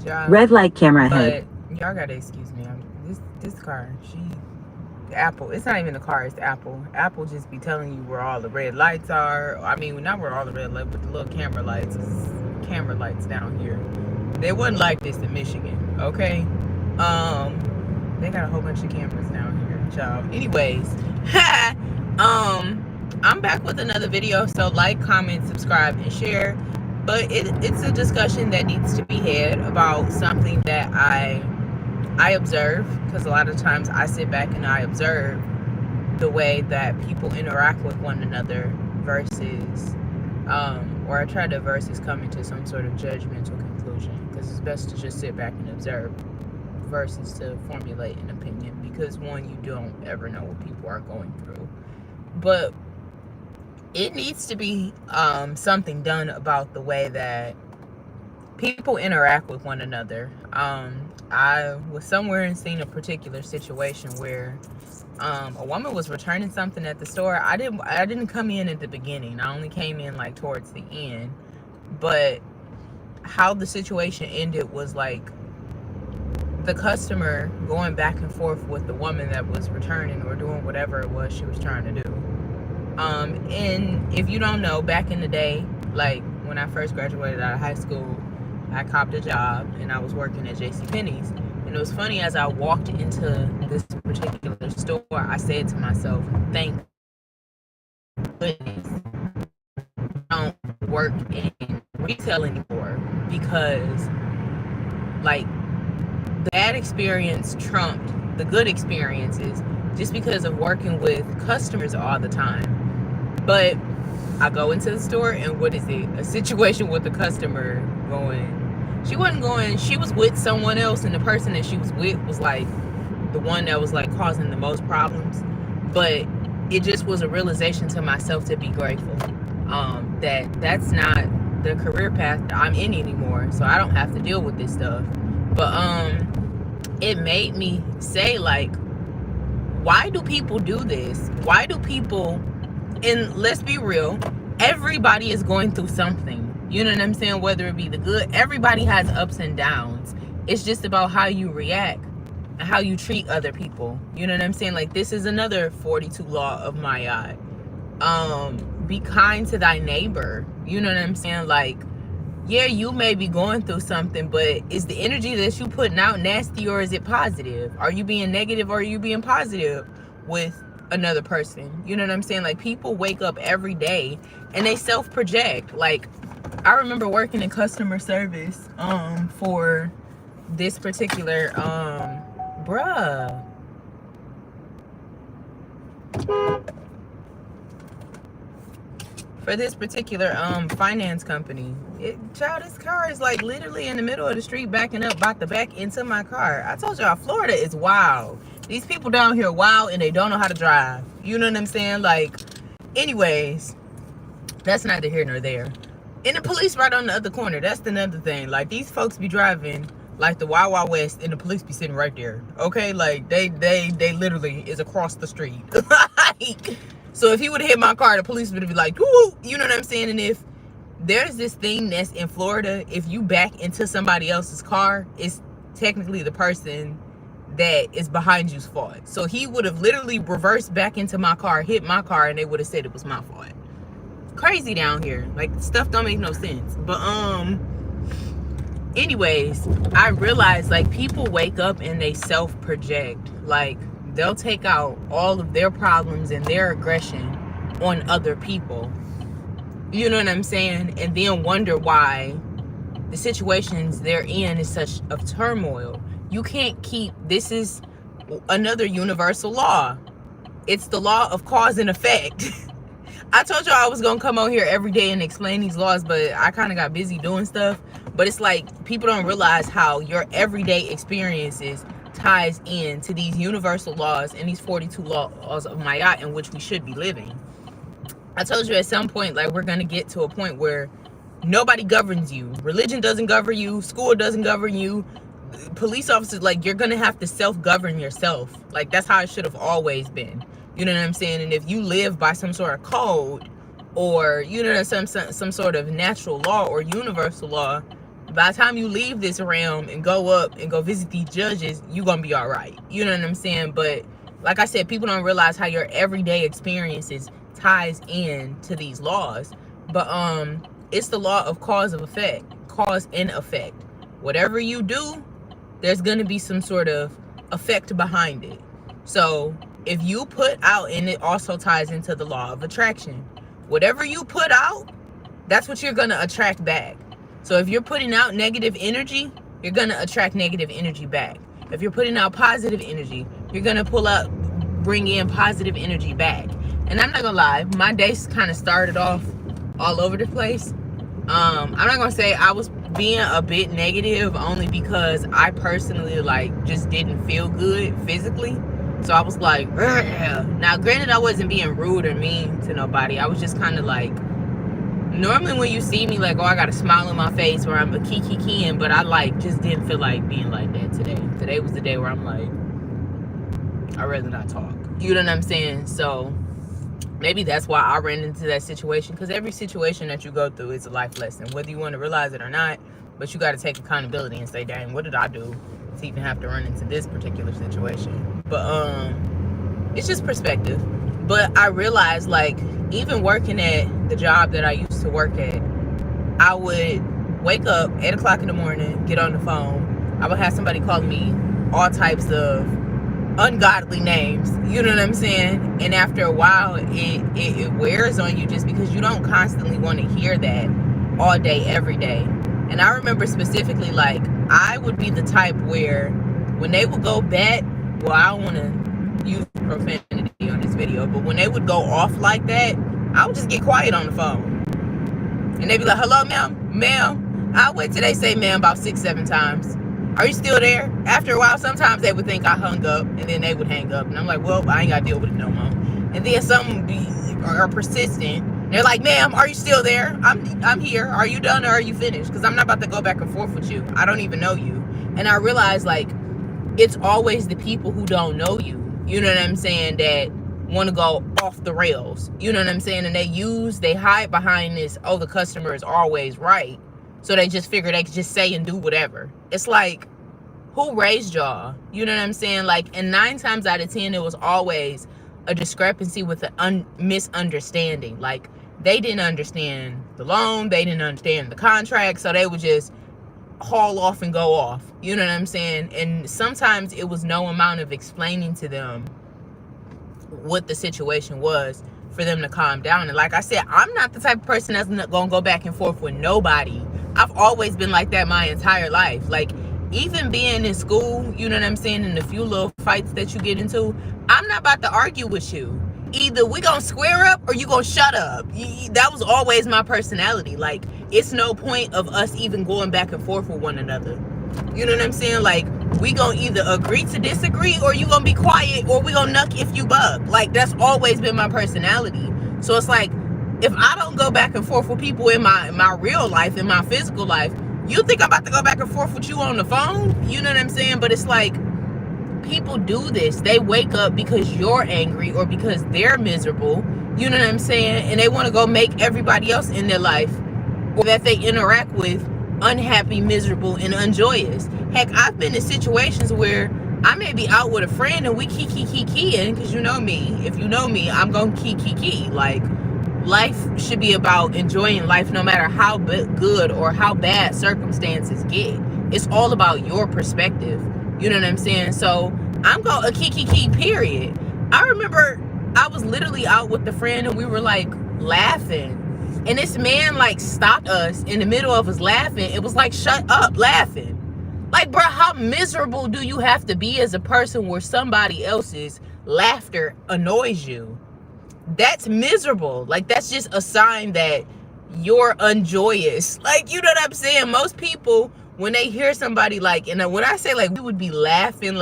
y'all. Red light, camera ahead. But y'all gotta excuse me. This car, Apple. It's not even the car. It's Apple. Apple just be telling you where all the red lights are. I mean, not where all the red lights, but the little camera lights. It's camera lights down here. They wasn't like this in Michigan. Okay. They got a whole bunch of cameras down here, child. Anyways, I'm back with another video. So like, comment, subscribe, and share. But it's a discussion that needs to be had about something that I observe, because a lot of times I sit back and I observe the way that people interact with one another versus, or I try to versus coming to some sort of judgmental conclusion, because it's best to just sit back and observe versus to formulate an opinion, because one, you don't ever know what people are going through. But it needs to be something done about the way that people interact with one another. I was somewhere and seen a particular situation where a woman was returning something at the store. I didn't come in at the beginning. I only came in like towards the end. But how the situation ended was like the customer going back and forth with the woman that was returning or doing whatever it was she was trying to do. And if you don't know, back in the day, like when I first graduated out of high school, I copped a job and I was working at JCPenney's. And it was funny, as I walked into this particular store, I said to myself, thank goodness I don't work in retail anymore, because like the bad experience trumped the good experiences just because of working with customers all the time. But I go into the store and what is it? A situation with the customer going, she wasn't going, she was with someone else, and the person that she was with was like the one that was like causing the most problems. But it just was a realization to myself to be grateful that that's not the career path that I'm in anymore, so I don't have to deal with this stuff. But it made me say, like, why do people do this? Why do people, and let's be real, everybody is going through something. You know what I'm saying? Whether it be the good, everybody has ups and downs. It's just about how you react and how you treat other people. You know what I'm saying? Like, this is another 42 law of Ma'at. Be kind to thy neighbor. You know what I'm saying? Like, yeah, you may be going through something, but is the energy that you putting out nasty, or is it positive? Are you being negative, or are you being positive with another person? You know what I'm saying? Like, people wake up every day and they self-project. Like, I remember working in customer service for this particular for this particular finance company. Child, this car is like literally in the middle of the street, backing up, about to back into my car. I told y'all, Florida is wild. These people down here wild, and they don't know how to drive. You know what I'm saying? Like, anyways, that's neither here nor there. And the police right on the other corner. That's another thing. Like, these folks be driving like the Wild Wild West, and the police be sitting right there. Okay, like they literally is across the street. Like, so if he would have hit my car, the police would be like, woo, you know what I'm saying? And if there's this thing that's in Florida, if you back into somebody else's car, it's technically the person that is behind you's fault. So he would have literally reversed back into my car, hit my car, and they would have said it was my fault. Crazy down here. Like, stuff don't make no sense. But anyways, I realized, like, people wake up and they self-project. Like, they'll take out all of their problems and their aggression on other people. You know what I'm saying? And then wonder why the situations they're in is such of turmoil. You can't keep, this is another universal law. It's the law of cause and effect. I told y'all I was gonna come on here every day and explain these laws, but I kind of got busy doing stuff. But it's like, people don't realize how your everyday experiences ties in to these universal laws and these 42 laws of Ma'at in which we should be living. I told you at some point, like, we're gonna get to a point where nobody governs you. Religion doesn't govern you. School doesn't govern you. Police officers, like, you're gonna have to self-govern yourself. Like, that's how it should have always been. You know what I'm saying? And if you live by some sort of code, or, you know, some sort of natural law or universal law, by the time you leave this realm and go up and go visit these judges, you're gonna be all right. You know what I'm saying? But like I said, people don't realize how your everyday experiences ties in to these laws. But it's the law of cause and effect. Whatever you do, there's gonna be some sort of effect behind it. So if you put out, and it also ties into the law of attraction, whatever you put out, that's what you're gonna attract back. So if you're putting out negative energy, you're gonna attract negative energy back. If you're putting out positive energy, you're gonna bring in positive energy back. And I'm not gonna lie, my days kind of started off all over the place. I'm not gonna say I was being a bit negative, only because I personally just didn't feel good physically. So I was like, ugh. Now granted, I wasn't being rude or mean to nobody. I was just kind of like, normally when you see me, like, oh, I got a smile on my face where I'm a keying, but I just didn't feel like being like that today. Today was the day where I'm like, I'd rather not talk. You know what I'm saying? So maybe that's why I ran into that situation, because every situation that you go through is a life lesson, whether you want to realize it or not. But you got to take accountability and say, dang, what did I do to even have to run into this particular situation? But it's just perspective. But I realized, even working at the job that I used to work at, I would wake up 8 o'clock in the morning, get on the phone. I would have somebody calling me all types of ungodly names, you know what I'm saying? And after a while, it wears on you, just because you don't constantly want to hear that all day, every day. And I remember specifically, I would be the type where when they would go bat, well, I don't want to use profanity on this video, but when they would go off like that, I would just get quiet on the phone. And they'd be like, hello, ma'am. I'll wait till they say ma'am about 6-7 times. Are you still there? After a while, sometimes they would think I hung up, and then they would hang up. And I'm like, well, I ain't got to deal with it no more. And then some are persistent. They're like, ma'am, are you still there? I'm here. Are you done or are you finished? Because I'm not about to go back and forth with you. I don't even know you. And I realized, it's always the people who don't know you, you know what I'm saying, that want to go off the rails. You know what I'm saying? And they hide behind this, oh, the customer is always right. So they just figure they could just say and do whatever. It's like, who raised y'all? You know what I'm saying? And 9 times out of 10, it was always a discrepancy with a misunderstanding. They didn't understand the loan. They didn't understand the contract. So they would just haul off and go off. You know what I'm saying? And sometimes it was no amount of explaining to them what the situation was for them to calm down. And like I said, I'm not the type of person that's not gonna go back and forth with nobody. I've always been like that my entire life. Even being in school, you know what I'm saying, and the few little fights that you get into, I'm not about to argue with you. Either we gonna square up or you gonna shut up. That was always my personality. It's no point of us even going back and forth with one another. You know what I'm saying? We gonna either agree to disagree, or you gonna be quiet, or we gonna nuck if you bug. That's always been my personality. So it's if I don't go back and forth with people in my real life, in my physical life, you think I'm about to go back and forth with you on the phone? You know what I'm saying? But it's people do this. They wake up because you're angry or because they're miserable. You know what I'm saying? And they want to go make everybody else in their life or that they interact with unhappy, miserable, and unjoyous. Heck, I've been in situations where I may be out with a friend and we keying, because you know me. If you know me, I'm going to key. Life should be about enjoying life no matter how good or how bad circumstances get. It's all about your perspective. You know what I'm saying? So I'm going to key, period. I remember I was literally out with a friend and we were laughing. And this man stopped us in the middle of us laughing. It was shut up laughing. Bro, how miserable do you have to be as a person where somebody else's laughter annoys you? That's miserable. That's just a sign that you're unjoyous. You know what I'm saying? Most people, when they hear somebody and when I say we would be laughing,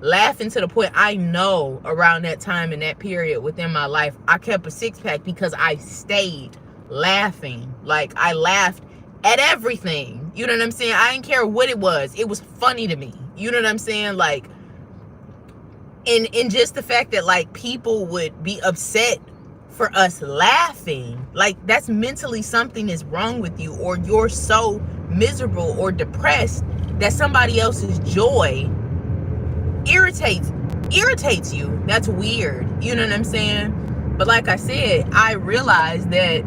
laughing to the point, I know around that time in that period within my life, I kept a 6-pack because I stayed laughing. I laughed at everything. You know what I'm saying? I didn't care what it was. It was funny to me. You know what I'm saying? And just the fact that people would be upset for us laughing. Like, that's mentally something is wrong with you, or you're so miserable or depressed that somebody else's joy irritates you. That's weird. You know what I'm saying? But like I said, I realized that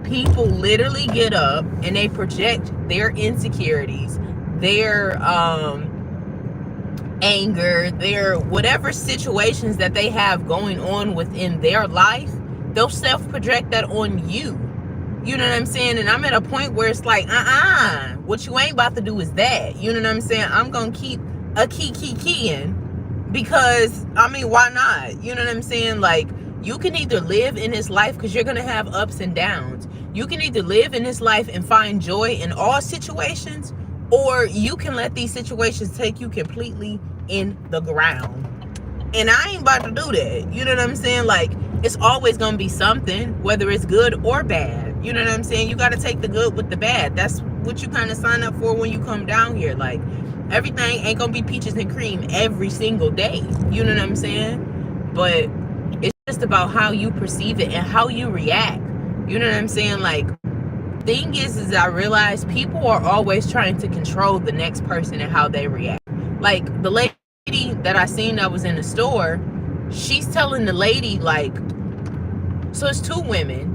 people literally get up and they project their insecurities, their anger, their whatever situations that they have going on within their life. They'll self-project that on you. You know what I'm saying? And I'm at a point where it's like, what you ain't about to do is that. You know what I'm saying? I'm gonna keep a keying, because I mean, why not? You know what I'm saying? Like, you can either live in this life, because you're gonna have ups and downs. You can either live in this life and find joy in all situations, or you can let these situations take you completely in the ground. And I ain't about to do that. You know what I'm saying? Like, it's always gonna be something, whether it's good or bad. You know what I'm saying? You gotta take the good with the bad. That's what you kind of sign up for when you come down here. Like, everything ain't gonna be peaches and cream every single day. You know what I'm saying? But it's just about how you perceive it and how you react. You know what I'm saying? Like, thing is I realize people are always trying to control the next person and how they react. Like, the lady that I seen that was in the store, she's telling the lady, like, so it's two women,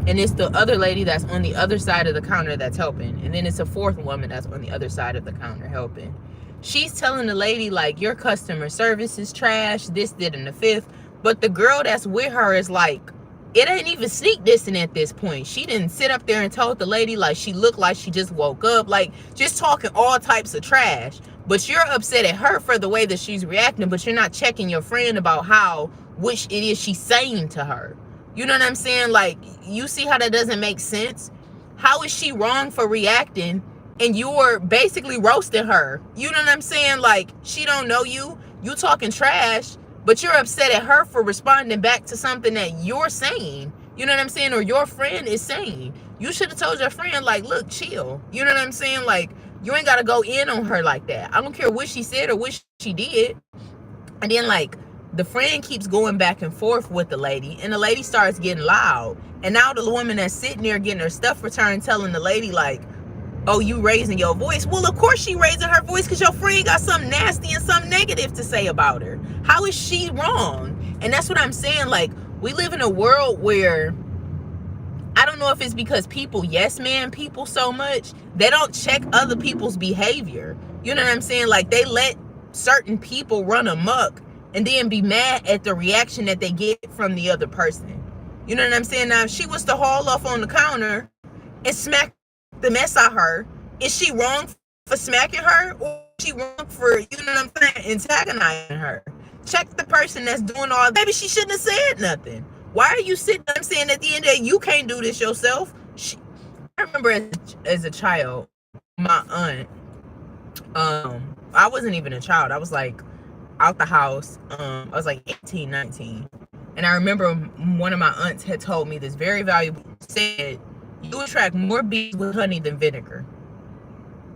and it's the other lady that's on the other side of the counter that's helping, and then it's a fourth woman that's on the other side of the counter helping. She's telling the lady, like, your customer service is trash, this, that, and the fifth. But the girl that's with her is like, it ain't even sneak dissing at this point. She didn't sit up there and told the lady, like, she looked like she just woke up, like, just talking all types of trash. But you're upset at her for the way that she's reacting, but you're not checking your friend about which it is she's saying to her. You know what I'm saying? Like, you see how that doesn't make sense? How is she wrong for reacting and you're basically roasting her? You know what I'm saying? Like, she don't know you talking trash, but you're upset at her for responding back to something that you're saying. You know what I'm saying? Or your friend is saying. You should have told your friend, like, look, chill. You know what I'm saying? Like, you ain't got to go in on her like that. I don't care what she said or what she did. And then, like, the friend keeps going back and forth with the lady, and the lady starts getting loud. And now the woman that's sitting there getting her stuff returned telling the lady, like, oh, you raising your voice? Well, of course she raising her voice, because your friend got something nasty and something negative to say about her. How is she wrong? And that's what I'm saying. Like, we live in a world where, I don't know if it's because people yes man people so much, they don't check other people's behavior. You know what I'm saying? Like, they let certain people run amok and then be mad at the reaction that they get from the other person. You know what I'm saying? Now, if she was to haul off on the counter and smack the mess out of her, is she wrong for smacking her, or is she wrong for, you know what I'm saying, antagonizing her? Check the person that's doing all that. Maybe she shouldn't have said nothing. Why are you sitting there saying at the end of the day, you can't do this yourself? I remember as a child, my aunt, I wasn't even a child. I was like out the house. I was like 18, 19. And I remember one of my aunts had told me this very valuable, said, you attract more bees with honey than vinegar.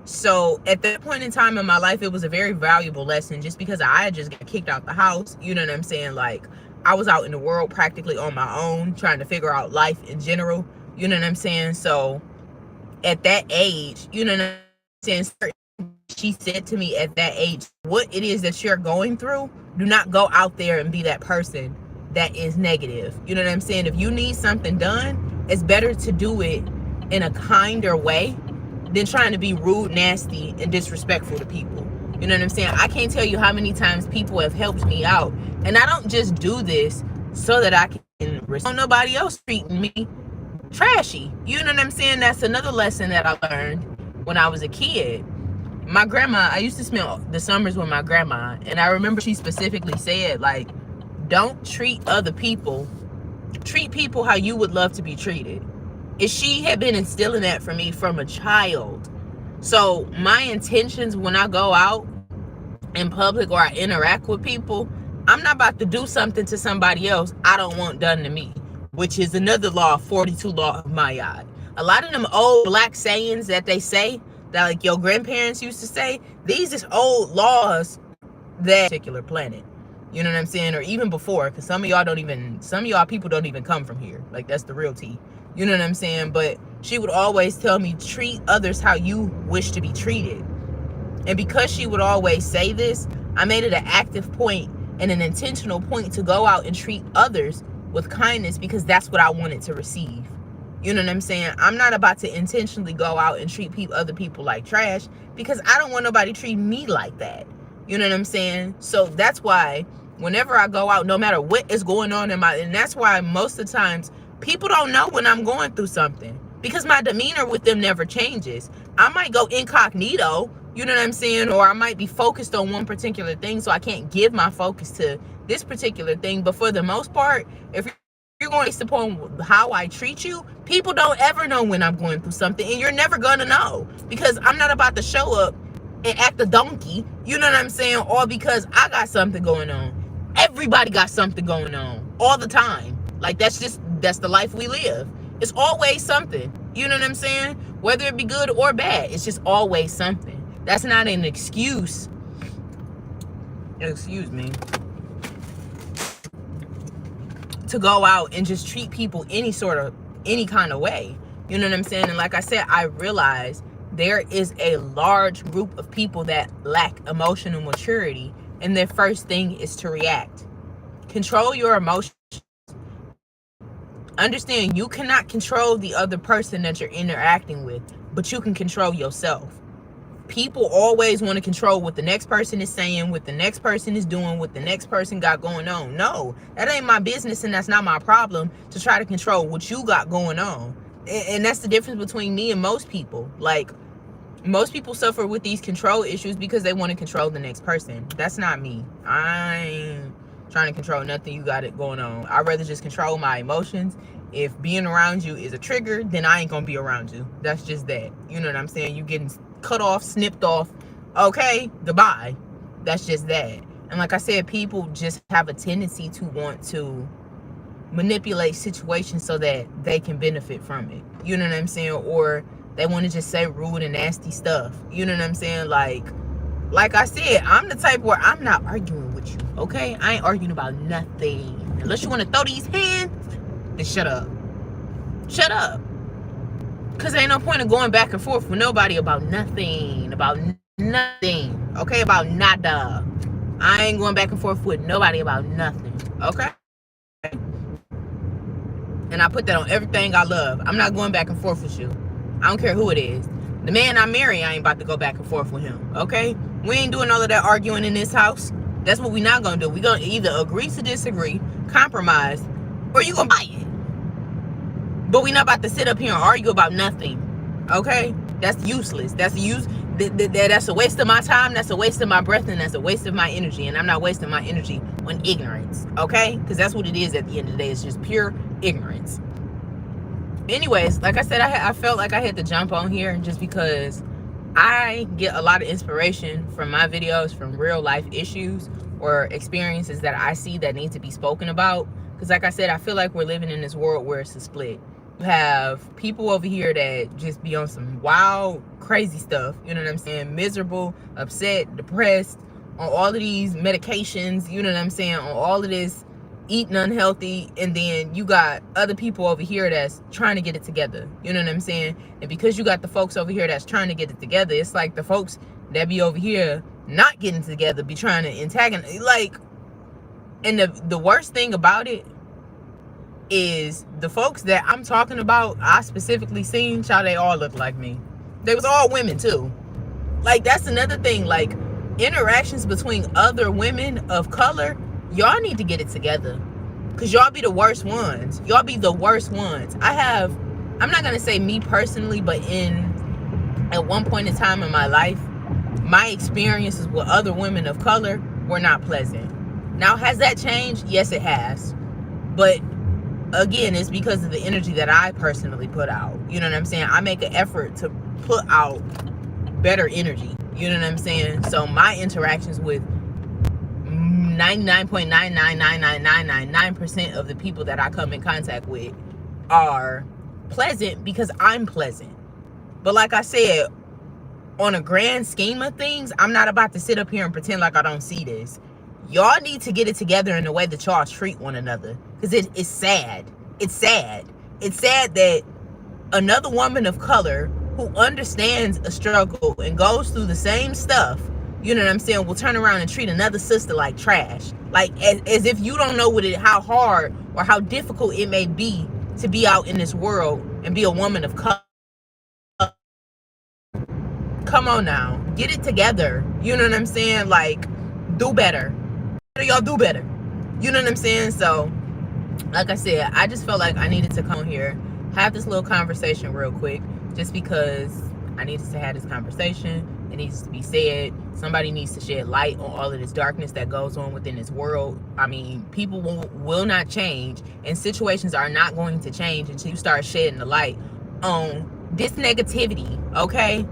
So at that point in time in my life, it was a very valuable lesson, just because I had just got kicked out the house. You know what I'm saying? Like, I was out in the world practically on my own, trying to figure out life in general. You know what I'm saying? So at that age, you know what I'm saying? She said to me at that age, what it is that you're going through, do not go out there and be that person that is negative. You know what I'm saying? If you need something done, it's better to do it in a kinder way than trying to be rude, nasty, and disrespectful to people. You know what I'm saying? I can't tell you how many times people have helped me out. And I don't just do this so that I can respond. Nobody else treating me trashy. You know what I'm saying? That's another lesson that I learned when I was a kid. My grandma, I used to spend the summers with my grandma, and I remember she specifically said, like, don't treat other people, treat people how you would love to be treated. And she had been instilling that for me from a child. So my intentions when I go out in public or I interact with people, I'm not about to do something to somebody else I don't want done to me, which is another law, 42 law of Mayad. A lot of them old black sayings that they say, that like your grandparents used to say, these is old laws that particular planet. You know what I'm saying? Or even before, because some of y'all people don't even come from here. Like, that's the real tea. You know what I'm saying? But she would always tell me, treat others how you wish to be treated. And because she would always say this, I made it an active point and an intentional point to go out and treat others with kindness, because that's what I wanted to receive. You know what I'm saying? I'm not about to intentionally go out and treat other people like trash, because I don't want nobody treating me like that. You know what I'm saying? So that's why whenever I go out, no matter what is going on and that's why most of the times people don't know when I'm going through something, because my demeanor with them never changes. I might go incognito, you know what I'm saying? Or I might be focused on one particular thing, so I can't give my focus to this particular thing. But for the most part, if you're going based upon how I treat you, people don't ever know when I'm going through something, and you're never going to know, because I'm not about to show up and act a donkey, you know what I'm saying? All because I got something going on. Everybody got something going on all the time. Like, that's the life we live. It's always something, you know what I'm saying? Whether it be good or bad, it's just always something. That's not an excuse, excuse me, to go out and just treat people any kind of way. You know what I'm saying? And like I said, I realize there is a large group of people that lack emotional maturity, and their first thing is to react. Control your emotions. Understand, you cannot control the other person that you're interacting with, but you can control yourself. People always want to control what the next person is saying, what the next person is doing, what the next person got going on. No, that ain't my business, and that's not my problem to try to control what you got going on. And that's the difference between me and most people. Like, most people suffer with these control issues because they want to control the next person. That's not me. I ain't trying to control nothing you got it going on. I'd rather just control my emotions. If being around you is a trigger, then I ain't gonna be around you. That's just that. You know what I'm saying? You getting cut off, snipped off. Okay, goodbye. That's just that. And like I said, people just have a tendency to want to manipulate situations so that they can benefit from it. You know what I'm saying? Or they want to just say rude and nasty stuff. You know what I'm saying? Like I said, I'm the type where I'm not arguing with you, okay? I ain't arguing about nothing. Unless you want to throw these hands, then shut up. Shut up. Because ain't no point of going back and forth with nobody about nothing. About nothing. Okay? About nada. I ain't going back and forth with nobody about nothing. Okay? And I put that on everything I love. I'm not going back and forth with you. I don't care who it is. The man I marry, I ain't about to go back and forth with him. Okay? We ain't doing all of that arguing in this house. That's what we not gonna do. We gonna either agree to disagree, compromise, or you gonna buy it. But we not about to sit up here and argue about nothing. Okay? That's useless. That's a waste of my time. That's a waste of my breath, and that's a waste of my energy. And I'm not wasting my energy on ignorance. Okay? Because that's what it is at the end of the day. It's just pure ignorance. Anyways, like I said, I felt like I had to jump on here just because I get a lot of inspiration from my videos, from real life issues or experiences that I see that need to be spoken about. Because like I said, I feel like we're living in this world where it's a split. You have people over here that just be on some wild, crazy stuff. You know what I'm saying? Miserable, upset, depressed, on all of these medications. You know what I'm saying? On all of this, eating unhealthy. And then you got other people over here that's trying to get it together. You know what I'm saying? And because you got the folks over here that's trying to get it together, it's like the folks that be over here not getting together be trying to antagonize. Like, and the worst thing about it is the folks that I'm talking about, I specifically seen, child, they all look like me. They was all women too. Like, that's another thing. Like, interactions between other women of color, y'all need to get it together. Because y'all be the worst ones. Y'all be the worst ones. I'm not going to say me personally, but at one point in time in my life, my experiences with other women of color were not pleasant. Now, has that changed? Yes, it has. But again, it's because of the energy that I personally put out. You know what I'm saying? I make an effort to put out better energy. You know what I'm saying? So my interactions with 99.9999999% of the people that I come in contact with are pleasant because I'm pleasant. But like I said, on a grand scheme of things, I'm not about to sit up here and pretend like I don't see this. Y'all need to get it together in the way that y'all treat one another. Because it's sad. It's sad. It's sad that another woman of color who understands a struggle and goes through the same stuff, you know what I'm saying, will turn around and treat another sister like trash. Like as if you don't know how hard or how difficult it may be to be out in this world and be a woman of color. Come on now. Get it together. You know what I'm saying? Like, do better. Y'all do better. You know what I'm saying? So, like I said, I just felt like I needed to come here, have this little conversation real quick, just because I needed to have this conversation. It needs to be said. Somebody needs to shed light on all of this darkness that goes on within this world. I mean, people will not change, and situations are not going to change until you start shedding the light on this negativity, okay?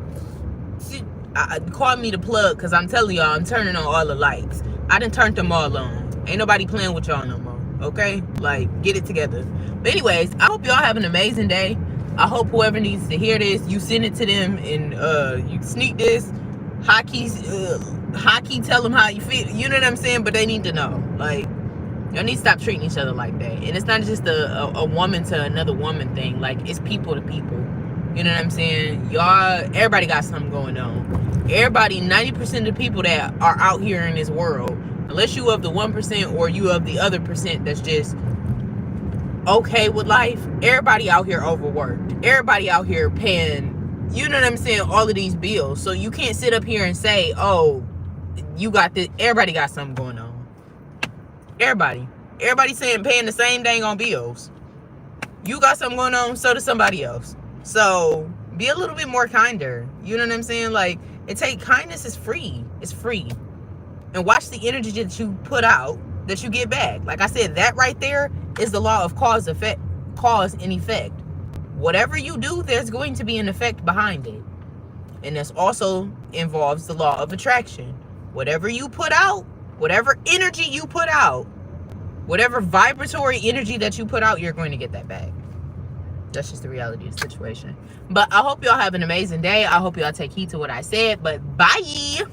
Call me the plug, because I'm telling y'all, I'm turning on all the lights. I done turned them all on. Ain't nobody playing with y'all no more, okay? Like, get it together. But anyways, I hope y'all have an amazing day. I hope whoever needs to hear this, you send it to them, and you sneak this. Hockey, tell them how you feel. You know what I'm saying? But they need to know. Like, y'all need to stop treating each other like that. And it's not just a woman to another woman thing. Like, it's people to people. You know what I'm saying? Y'all, everybody got something going on. Everybody, 90% of the people that are out here in this world, unless you of the 1% or you of the other percent that's just okay with life, everybody out here overworked. Everybody out here paying, you know what I'm saying, all of these bills. So you can't sit up here and say, oh, you got this. Everybody got something going on. Everybody saying paying the same dang on bills. You got something going on, so does somebody else. So be a little bit more kinder. You know what I'm saying? Like, kindness is free. It's free. And watch the energy that you put out that you get back. Like I said, that right there is the law of cause and effect. Whatever you do, there's going to be an effect behind it. And this also involves the law of attraction. Whatever you put out, whatever energy you put out, whatever vibratory energy that you put out, you're going to get that back. That's just the reality of the situation. But I hope y'all have an amazing day. I hope y'all take heed to what I said. But bye.